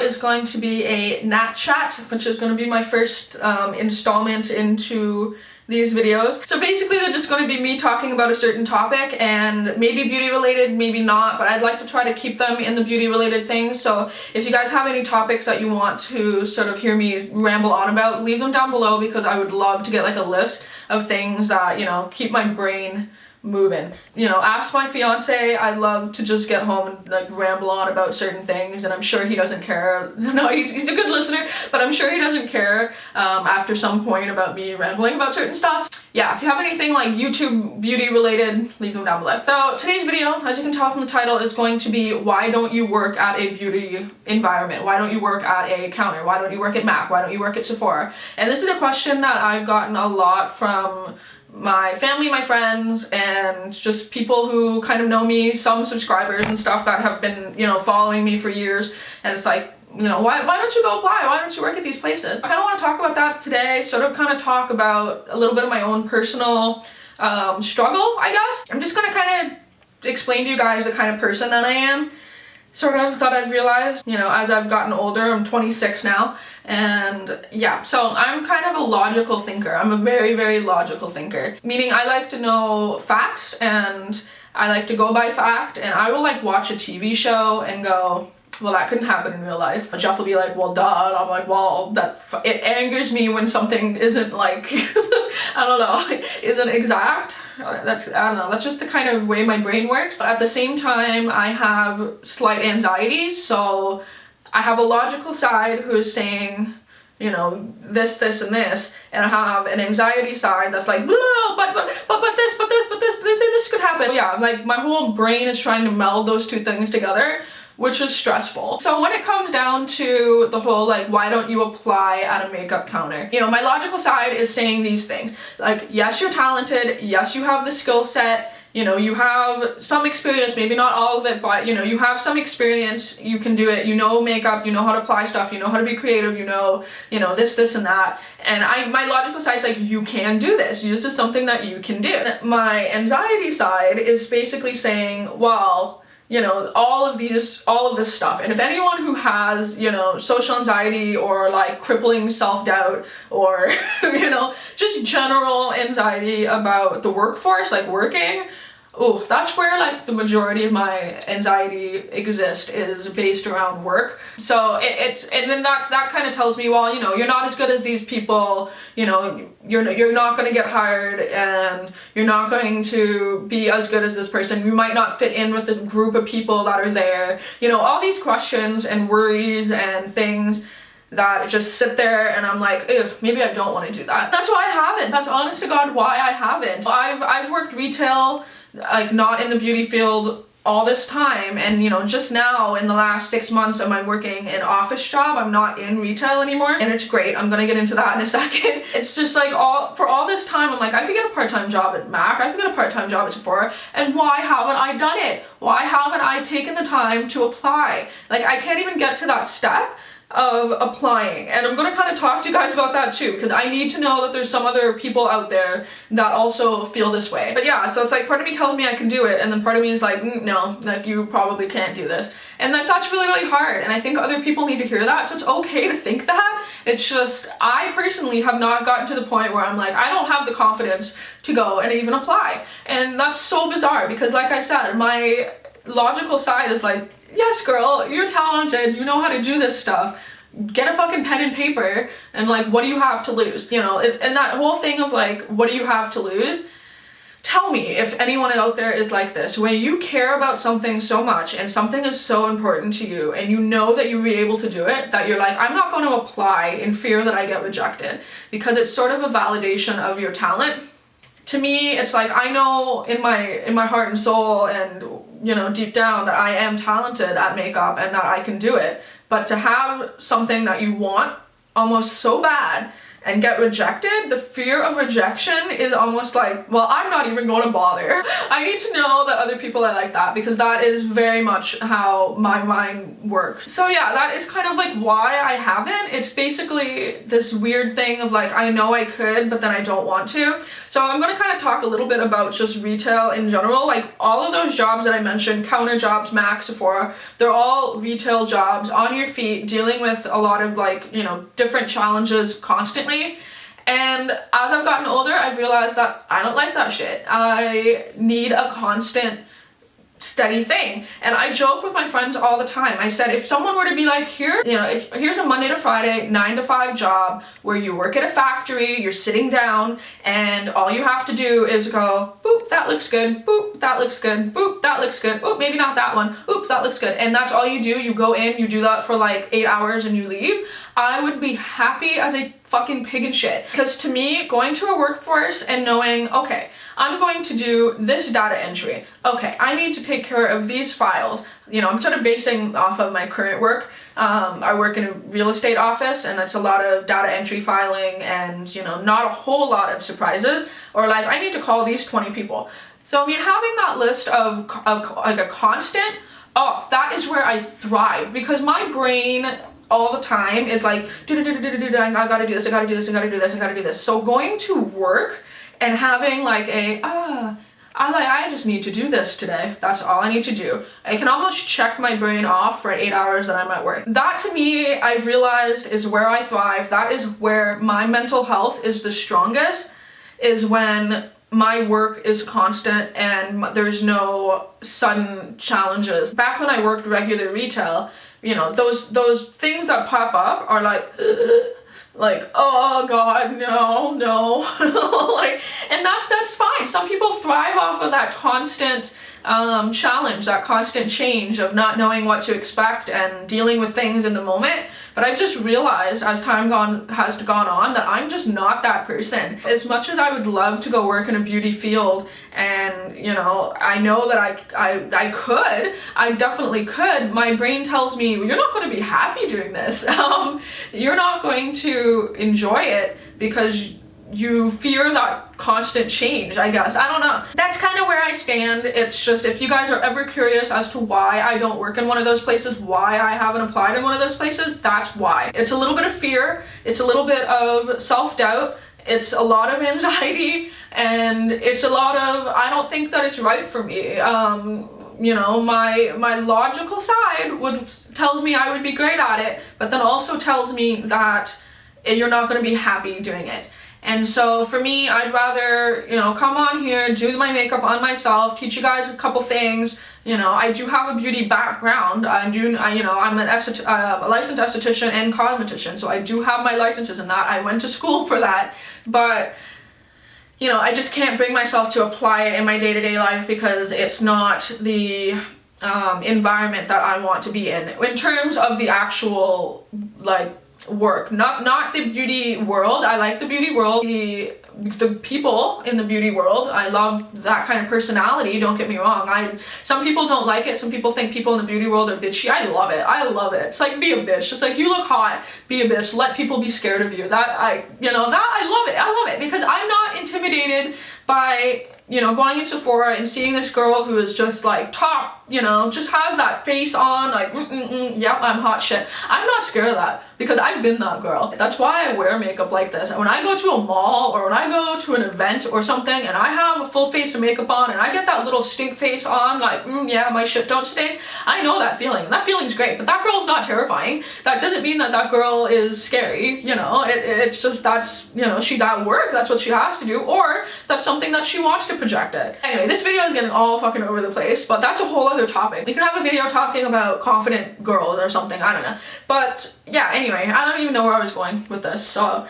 is going to be a Nat Chat, which is going to be my first installment into these videos. So basically they're just going to be me talking about a certain topic, and maybe beauty related, maybe not, but I'd like to try to keep them in the beauty related things. So if you guys have any topics that you want to sort of hear me ramble on about, leave them down below, because I would love to get like a list of things that, you know, keep my brain moving. You know, ask my fiance. I'd love to just get home and like ramble on about certain things, and I'm sure he doesn't care. No, he's a good listener, but I'm sure he doesn't care after some point about me rambling about certain stuff. Yeah, if you have anything like YouTube beauty related, leave them down below. So today's video, as you can tell from the title, is going to be why don't you work at a beauty environment? Why don't you work at a counter? Why don't you work at MAC? Why don't you work at Sephora? And this is a question that I've gotten a lot from my family, my friends, and just people who kind of know me, some subscribers and stuff that have been, you know, following me for years. And it's like, you know, why don't you go apply? Why don't you work at these places? I kind of want to talk about that today, sort of kind of talk about a little bit of my own personal struggle, I guess. I'm just gonna kind of explain to you guys the kind of person that I am. Sort of that I've realized, you know, as I've gotten older. I'm 26 now, and yeah, so I'm kind of a logical thinker. I'm a very, very logical thinker, meaning I like to know facts, and I like to go by fact, and I will like watch a TV show and go, well, that couldn't happen in real life. Jeff will be like, well, duh. And I'm like, well, it angers me when something isn't like, I don't know, isn't exact. I don't know, that's just the kind of way my brain works. But at the same time, I have slight anxieties, so I have a logical side who is saying, you know, this, and this, and I have an anxiety side that's like, but this could happen. Yeah, like my whole brain is trying to meld those two things together, which is stressful. So when it comes down to the whole like, why don't you apply at a makeup counter? You know, my logical side is saying these things. Like, yes, you're talented. Yes, you have the skill set. You know, you have some experience, maybe not all of it, but you know, you have some experience, you can do it, you know makeup, you know how to apply stuff, you know how to be creative, you know, this and that. And my logical side is like, you can do this. This is something that you can do. My anxiety side is basically saying, well, you know, all of this stuff. And if anyone who has, you know, social anxiety or like crippling self-doubt or, you know, just general anxiety about the workforce, like working, oh, that's where like the majority of my anxiety exists, is based around work. So and then that kind of tells me, well, you know, you're not as good as these people, you know, you're not going to get hired, and you're not going to be as good as this person. You might not fit in with the group of people that are there. You know, all these questions and worries and things that just sit there, and I'm like, ew, maybe I don't want to do that. That's why I haven't. That's honest to God why I haven't. I've worked retail, like not in the beauty field all this time, and you know, just now in the last 6 months I'm working an office job. I'm not in retail anymore, and it's great. I'm gonna get into that in a second. It's just like for all this time I'm like, I could get a part-time job at MAC, I could get a part-time job at Sephora, and why haven't I done it? Why haven't I taken the time to apply? Like, I can't even get to that step of applying, and I'm gonna kind of talk to you guys about that too, because I need to know that there's some other people out there that also feel this way. But yeah, so it's like, part of me tells me I can do it, and then part of me is like, no, like you probably can't do this, and like that's really, really hard, and I think other people need to hear that. So it's okay to think that. It's just, I personally have not gotten to the point where I'm like, I don't have the confidence to go and even apply, and that's so bizarre, because like I said, my logical side is like, yes girl, you're talented, you know how to do this stuff, get a fucking pen and paper, and like, what do you have to lose? You know, and that whole thing of like, what do you have to lose? Tell me if anyone out there is like this, when you care about something so much and something is so important to you, and you know that you'll be able to do it, that you're like, I'm not going to apply in fear that I get rejected, because it's sort of a validation of your talent. To me, it's like, I know in my heart and soul, and you know, deep down, that I am talented at makeup and that I can do it. But to have something that you want almost so bad and get rejected, the fear of rejection is almost like, well, I'm not even going to bother. I need to know that other people are like that, because that is very much how my mind works. So yeah, that is kind of like why I haven't. It's basically this weird thing of like, I know I could, but then I don't want to. So I'm going to kind of talk a little bit about just retail in general. Like all of those jobs that I mentioned, counter jobs, Mac, Sephora, they're all retail jobs on your feet, dealing with a lot of like, you know, different challenges constantly. And as I've gotten older, I've realized that I don't like that shit. I need a constant, steady thing. And I joke with my friends all the time. I said, if someone were to be like, here, you know, here's a Monday to Friday 9 to 5 job where you work at a factory, you're sitting down, and all you have to do is go, boop, that looks good, boop, that looks good, boop, that looks good, oop, maybe not that one, oop, that looks good. And that's all you do. You go in, you do that for like 8 hours and you leave. I would be happy as a fucking pig in shit. Because to me, going to a workforce and knowing, okay, I'm going to do this data entry. Okay, I need to take care of these files. You know, I'm sort of basing off of my current work. I work in a real estate office, and it's a lot of data entry filing and, you know, not a whole lot of surprises. Or like, I need to call these 20 people. So I mean, having that list of like a constant, oh, that is where I thrive, because my brain all the time is like, I gotta do this, I gotta do this, I gotta do this, I gotta do this. So going to work and having like a, I just need to do this today. That's all I need to do. I can almost check my brain off for 8 hours that I'm at work. That to me, I've realized is where I thrive. That is where my mental health is the strongest, is when my work is constant and there's no sudden challenges. Back when I worked regular retail, you know, those things that pop up are like, like, oh god, no, like, and that's fine. Some people thrive off of that constant challenge, that constant change of not knowing what to expect and dealing with things in the moment. But I've just realized as time has gone on that I'm just not that person. As much as I would love to go work in a beauty field, and you know, I know that I definitely could, my brain tells me, you're not going to be happy doing this. You're not going to enjoy it because you fear that constant change, I guess. I don't know. That's kind of where I stand. It's just, if you guys are ever curious as to why I don't work in one of those places, why I haven't applied in one of those places, that's why. It's a little bit of fear, it's a little bit of self-doubt, it's a lot of anxiety, and it's a lot of, I don't think that it's right for me. You know, my logical side tells me I would be great at it, but then also tells me that you're not going to be happy doing it. And so for me, I'd rather, you know, come on here, do my makeup on myself, teach you guys a couple things. You know, I do have a beauty background. You know, I'm a licensed esthetician and cosmetician, so I do have my licenses in that. I went to school for that, but you know, I just can't bring myself to apply it in my day-to-day life because it's not the environment that I want to be in terms of the actual, like, work, not the beauty world. I like the beauty world, the people in the beauty world. I love that kind of personality, don't get me wrong. Some people don't like it. Some people think people in the beauty world are bitchy. I love it. It's like, be a bitch. It's like, you look hot, be a bitch, let people be scared of you. I love it because I'm not intimidated by, you know, going into Sephora and seeing this girl who is just like top, you know, just has that face on, like, yep, I'm hot shit. I'm not scared of that because I've been that girl. That's why I wear makeup like this. When I go to a mall or when I go to an event or something and I have a full face of makeup on and I get that little stink face on, like, yeah, my shit don't stink, I know that feeling, and that feeling's great, but that girl's not terrifying. That doesn't mean that that girl is scary, you know. It's just, that's, you know, she got work, that's what she has to do, or that's something that she wants to project it. Anyway, this video is getting all fucking over the place, but that's a whole other topic. We could have a video talking about confident girls or something, I don't know. But yeah, anyway, I don't even know where I was going with this, so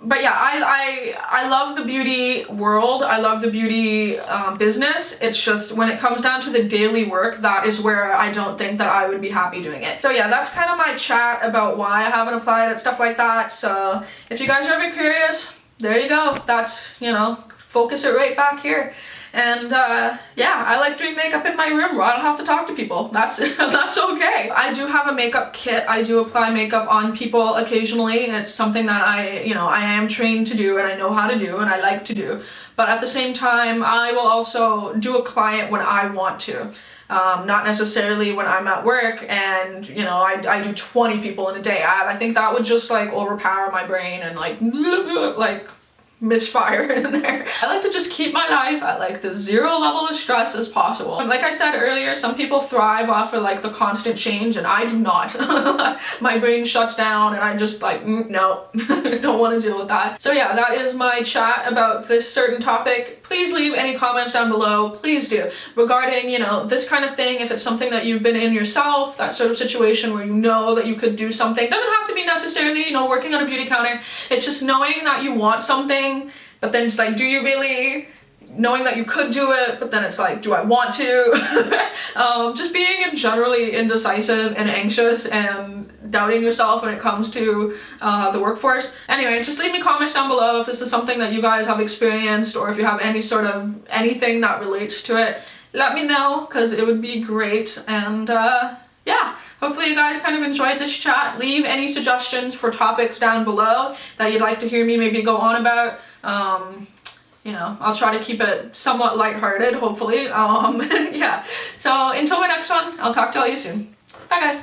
but yeah, I love the beauty world. I love the beauty business. It's just when it comes down to the daily work, that is where I don't think that I would be happy doing it. So yeah, that's kind of my chat about why I haven't applied and stuff like that. So if you guys are ever curious, there you go. That's, you know, focus it right back here. And yeah, I like doing makeup in my room where I don't have to talk to people. That's that's okay. I do have a makeup kit. I do apply makeup on people occasionally. It's something that I am trained to do and I know how to do and I like to do. But at the same time, I will also do a client when I want to. Not necessarily when I'm at work and, I do 20 people in a day. I think that would just like overpower my brain and like misfire in there. I like to just keep my life at like the zero level of stress as possible. And like I said earlier, some people thrive off of like the constant change and I do not. My brain shuts down and I just like, no, don't want to deal with that. So yeah, that is my chat about this certain topic. Please leave any comments down below, please do, regarding, this kind of thing. If it's something that you've been in yourself, that sort of situation where you know that you could do something. Doesn't have to be necessarily, working on a beauty counter. It's just knowing that you want something, but then it's like, do you really? Knowing that you could do it, but then it's like, do I want to? Just being generally indecisive and anxious and doubting yourself when it comes to the workforce. Anyway, just leave me comments down below if this is something that you guys have experienced, or if you have any sort of anything that relates to it. Let me know, because it would be great. And yeah, hopefully you guys kind of enjoyed this chat. Leave any suggestions for topics down below that you'd like to hear me maybe go on about. I'll try to keep it somewhat lighthearted, hopefully. Yeah, so until my next one, I'll talk to all you soon. Bye guys.